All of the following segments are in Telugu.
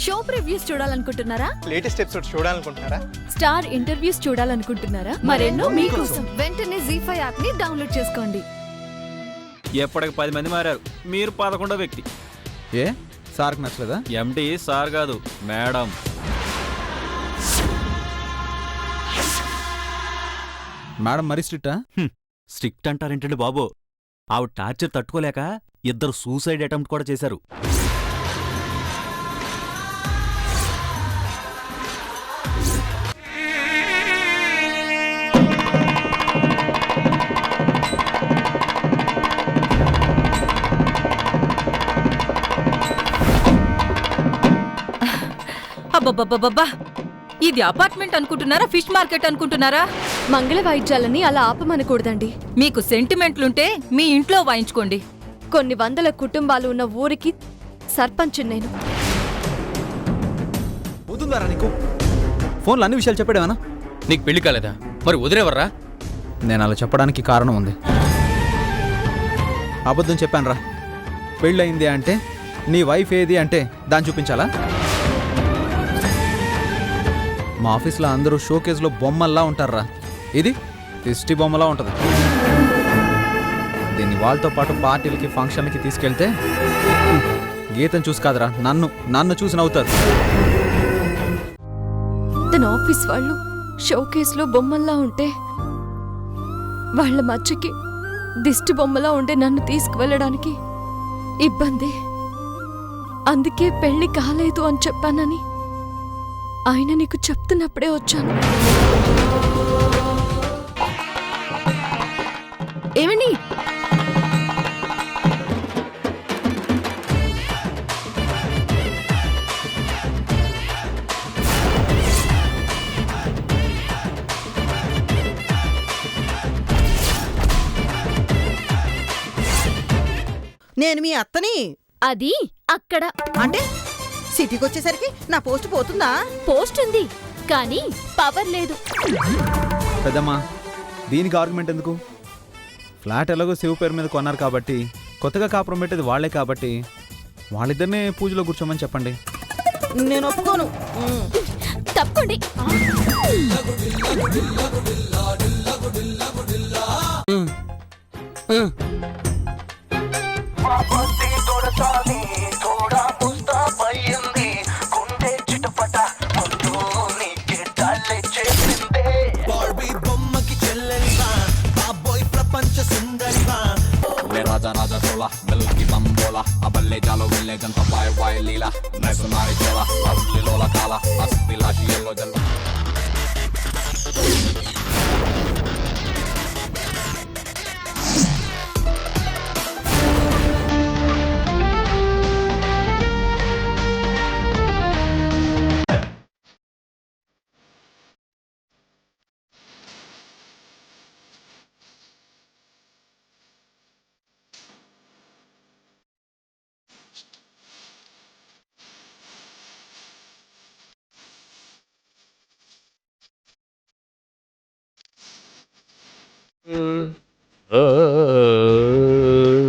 షో ప్రివ్యూస్ చూడాలనుకుంటున్నారా? లేటెస్ట్ ఎపిసోడ్ చూడాలనుకుంటున్నారా? స్టార్ ఇంటర్వ్యూస్ చూడాలనుకుంటున్నారా? మరెన్నో మీకోసం వెంటనే ZEE5 యాప్ ని డౌన్లోడ్ చేసుకోండి. ఎప్పటికి 10 మంది మారారు, మీరు 11వ వ్యక్తి. ఏ సార్కి నచ్చలేదా? ఎండి సార్ కాదు మేడం. మేడం మరీ స్ట్రిక్టా? స్ట్రిక్ట్ అంటారేంటండి బాబు, ఆవిడ టార్చర్ తట్టుకోలేక ఇద్దరు సూసైడ్ అటెంప్ట్ కూడా చేశారు. అబ్బబ్బబ్బబ్బా, ఇది అపార్ట్మెంట్ అనుకుంటున్నారా, ఫిష్ మార్కెట్ అనుకుంటున్నారా? మంగళ వాయిద్యాలని అలా ఆపమనకూడదండి. మీకు సెంటిమెంట్లుంటే మీ ఇంట్లో వాయించుకోండి. కొన్ని వందల కుటుంబాలు ఉన్న ఊరికి సర్పంచ్ నేను. పోతుందారా నీకు? ఫోన్లో అన్ని విషయాలు చెప్పాడేమన్నా? నీకు పెళ్లి కాలేదా? మరి వదిలేవర్రా? నేను అలా చెప్పడానికి కారణం ఉంది. అబద్ధం చెప్పానురా. పెళ్ళయింది అంటే నీ వైఫ్ ఏది అంటే దాన్ని చూపించాలా? మా ఆఫీస్లో అందరూ షోకేస్లో బొమ్మల్లా ఉంటారా. ఇది దిష్టి బొమ్మలా ఉంటుంది. దీన్ని వాళ్ళతో పాటు పార్టీలకి ఫంక్షన్లకి తీసుకెళ్తే గీతను చూసి కాదురా, నన్ను చూసి నవ్వుతారు. తన ఆఫీస్ వాళ్ళు షోకేస్లో బొమ్మల్లా ఉంటే వాళ్ళ మధ్యకి దిష్టి బొమ్మలా ఉండే నన్ను తీసుకువెళ్ళడానికి ఇబ్బంది. అందుకే పెళ్లి కాలేదు అని చెప్పానని ఆయన నీకు చెప్తున్నప్పుడే వచ్చాను. ఏమండి? నేను మీ అత్తని. అది అక్కడ. అంటే సిటీకి వచ్చేసరికి నా పోస్ట్ పోతుందా? పోస్ట్ ఉంది కానీ పవర్ లేదు. పెద్దమ్మా, దీనికి ఆర్గ్యుమెంట్ ఎందుకు? ఫ్లాట్ ఎలాగో శివ పేరు మీద కొన్నారు కాబట్టి, కొత్తగా కాపురం పెట్టేది వాళ్లే కాబట్టి వాళ్ళిద్దరినే పూజలో కూర్చోమని చెప్పండి. నేను ఒప్పుకోను. తప్పండి.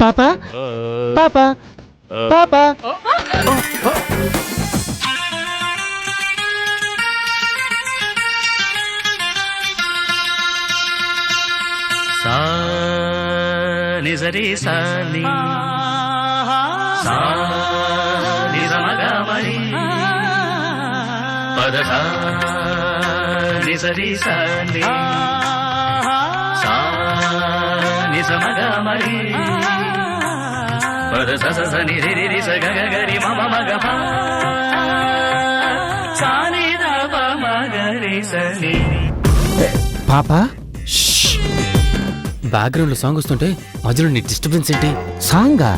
పాపా పాపా పాపా సా ని సరి సా ని సా ని స మ గ మ రి పద సా ని సరి సా ని సా ని స మ గ మ రి పద స స స ని రి రి రి స గ గ గ రి మ మ మ గ ప సా ని ద ప మ గ రి స ని. పాపా బ్యాక్గ్రౌండ్ లో సాంగ్ వస్తుంటే మధ్యలో నీ డిస్టర్బెన్స్ ఏంటి? సాంగా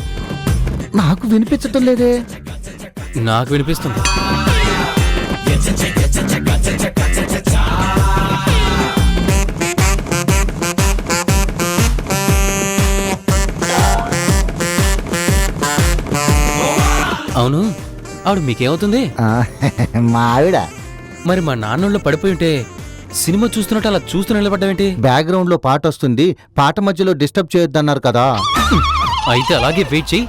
నాకు వినిపించటం లేదే. నాకు వినిపిస్తుంది. అవును, ఆవిడ మీకేమవుతుంది? మా ఆవిడ. మరి మా నాన్నోళ్ళు పడిపోయి ఉంటే సినిమా చూస్తున్నట్టు అలా చూస్తూ నిలబడ్డావేంటి? బ్యాక్గ్రౌండ్ లో పాట వస్తుంది, పాట మధ్యలో డిస్టర్బ్ చేయొద్దన్నారు కదా. అయితే అలాగే వెయిట్ చెయ్యి.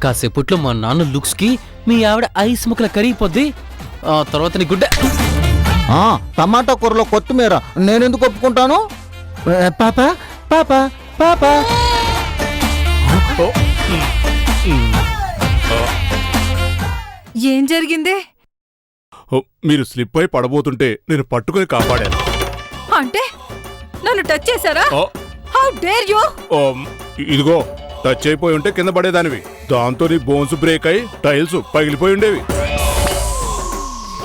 కాసేపట్లో మా నాన్న లుక్స్ కి మీ ఆవిడ ఐస్ ముక్కల కరిగిపోద్ది. ఆ తర్వాత నీ గుడ్డ. టమాటా కూరలో కొత్తిమీర నేనెందుకు ఒప్పుకుంటాను? పాప పాప పాప ఏం జరిగిందే? మీరు స్లిప్ అయి పడబోతుంటే నేను పట్టుకుని కాపాడాను. అంటే నన్ను టచ్ చేశారా? ఓ, హౌ డేర్ యు! ఓ, ఇదిగో టచ్ అయిపోయి ఉంటే కింద పడేదానివి. దాంతో నీ బోన్స్ బ్రేక్ అయి టైల్స్ పగిలిపోయి ఉండేవి.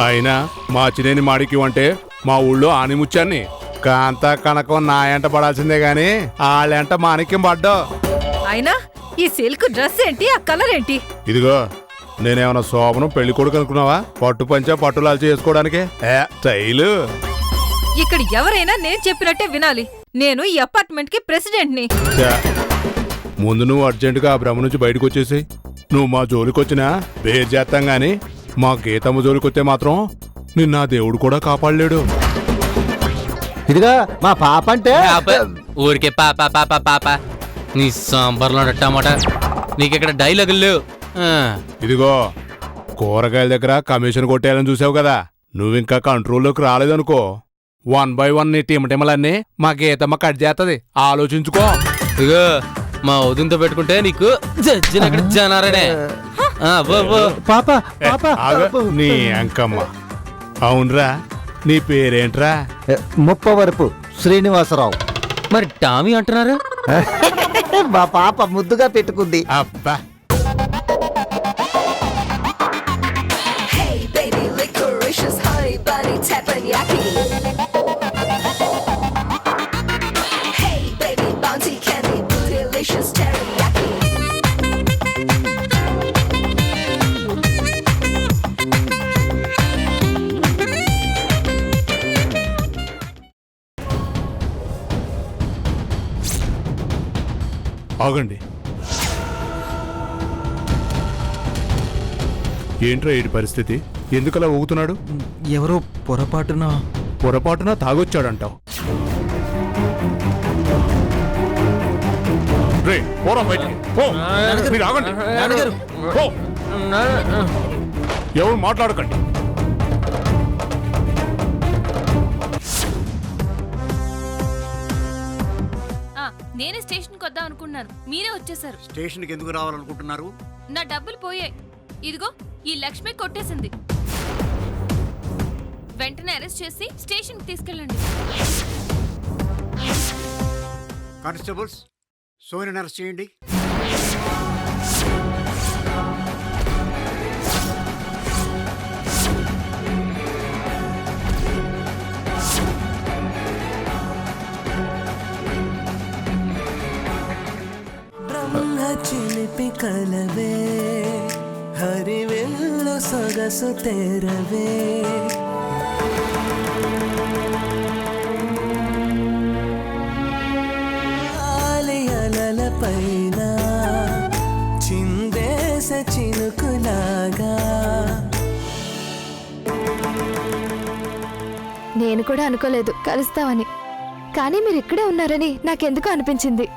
అయినా మా చినేని మాడిక్యం అంటే మా ఊళ్ళో ఆనిముత్యాన్ని. కాంత కనకం నా ఎంట పడాల్సిందే గాని వాళ్ళెంట మాణిక్యం పడ్డా. అయినా ఈ సిల్క్ డ్రెస్ ఏంటి, ఆ కలర్ ఏంటి? ఇదిగో నేనేమన్నా శోభనం పెళ్లి కొడుకు అనుకున్నావా? పట్టు పంచా పట్టులాల్చి చేసుకోవడానికే స్టైలు. ఇక్కడ ఎవరైనా నేను చెప్పినట్టే వినాలి. నేను ఈ అపార్ట్మెంట్ కి ప్రెసిడెంట్ ని. ముందు నువ్వు అర్జెంటుగా ఆ భ్రమ నుంచి బయటకు వచ్చేసి నువ్వు మా జోలికొచ్చినా బేర్ చేస్తాం గాని మా గీతమ్మ జోలికొస్తే మాత్రం నిన్న ఆ దేవుడు కూడా కాపాడలేడు. ఇదిగా మా పాప అంటే ఊరికే పాప పాప పాప. నీ సాంబార్లో టమాటా. నీకిక్కడ డైలాగులు లేవు. ఇదిగో కూరగాయల దగ్గర కమిషన్ కొట్టేయాలని చూసావు కదా, నువ్వింకా కంట్రోల్లోకి రాలేదనుకో 1 by 1 నీ టిమటిమలన్నీ మా గీతమ్మ కట్ చేస్తది. ఆలోచించుకో. ఇగో మా వదినతో పెట్టుకుంటే నీకు జడ్జిని అక్కడ జనారనే. పాప పాప ఆగు, నీ అంకమ్మ. అవునరా, నీ పేరేంట్రా? ముప్పవరపు శ్రీనివాసరావు. మరి టామీ అంటున్నారు? మా పాప ముద్దుగా పెట్టుకుంది. అబ్బా, ఆగండి. ఏంట్రా ఈ పరిస్థితి? ఎందుకలా ఊగుతున్నాడు? ఎవరో పొరపాటున తాగొచ్చాడంటావు. రే, పోరా బయటికి. పో. మీరు ఆగండి. పో. ఎవరు మాట్లాడకండి. నేనే స్టేషన్కి వద్దాం అనుకున్నాను, మీరే వచ్చేసారు. స్టేషన్కి ఎందుకు రావాలనుకుంటున్నారు? నా డబ్బులు పోయాయి. ఇదిగో ఈ లక్ష్మి కొట్టేసింది. వెంటనే అరెస్ట్ చేసి స్టేషన్కి తీసుకెళ్ళండి. కానిస్టేబుల్స్, సోనిని అరెస్ట్ చేయండి. చిలిపి కలవే హరివెల్లు సొగసు తెరవే. ఆలయాల పైన చిందేస చినుకులాగా. నేను కూడా అనుకోలేదు కలుస్తామని, కానీ మీరు ఇక్కడే ఉన్నారని నాకెందుకు అనిపించింది.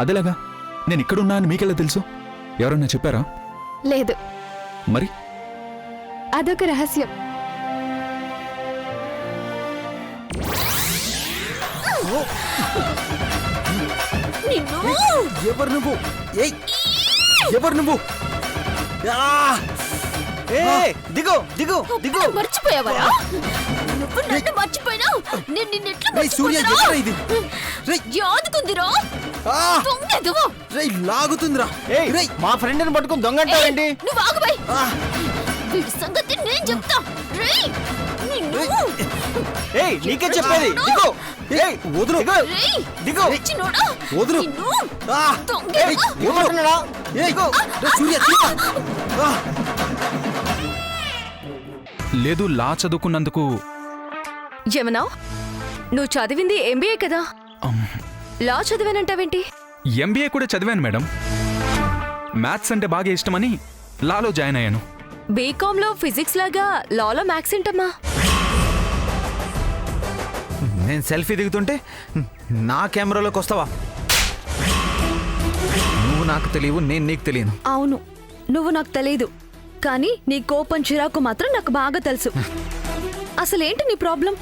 అదేలాగా నేను ఇక్కడున్నా అని మీకెలా తెలుసు? ఎవరన్నా చెప్పారా? లేదు. మరి అదొక రహస్యం. ఎవరు నువ్వు? ఎవరు నువ్వు? దిగు దిగు దిగు. మర్చిపోయావరా? నువ్వు నన్ను మర్చిపోయినావు. నేను నిన్నెట్లా సూర్య ఇది యాదుకుందిరా? లాగుతుందిరా. మా ఫ్రెండ్ని పట్టుకుని దొంగంటావేంటి? నువ్వు ఆగుబై. వీడి సంగతి నేను చెప్తా. నీకే చెప్పేది. దిగు. వదులు. దిగు. వదులు. సూర్య లేదు, లా చదువుకున్నందుకు. యమనా, నువ్వు చదివింది ఎంబీఏ కదా? లా చదివానంటావేంటి? ఎంబీఏ కూడా చదివాను మేడం. మ్యాథ్స్ అంటే బాగా ఇష్టమని లాలో జాయిన్ అయ్యాను. బీకాంలో ఫిజిక్స్ లాగా లాలో మ్యాథ్స్ ఏంటమ్మా? నేను సెల్ఫీ దిగుతుంటే నా కెమెరాలోకి వస్తావా? నువ్వు నాకు తెలియవు, నేను నీకు తెలియను. అవును, నువ్వు నాకు తెలీదు, కానీ నీ కోపం చిరాకు మాత్రం నాకు బాగా తెలుసు. అసలేంటి నీ ప్రాబ్లం?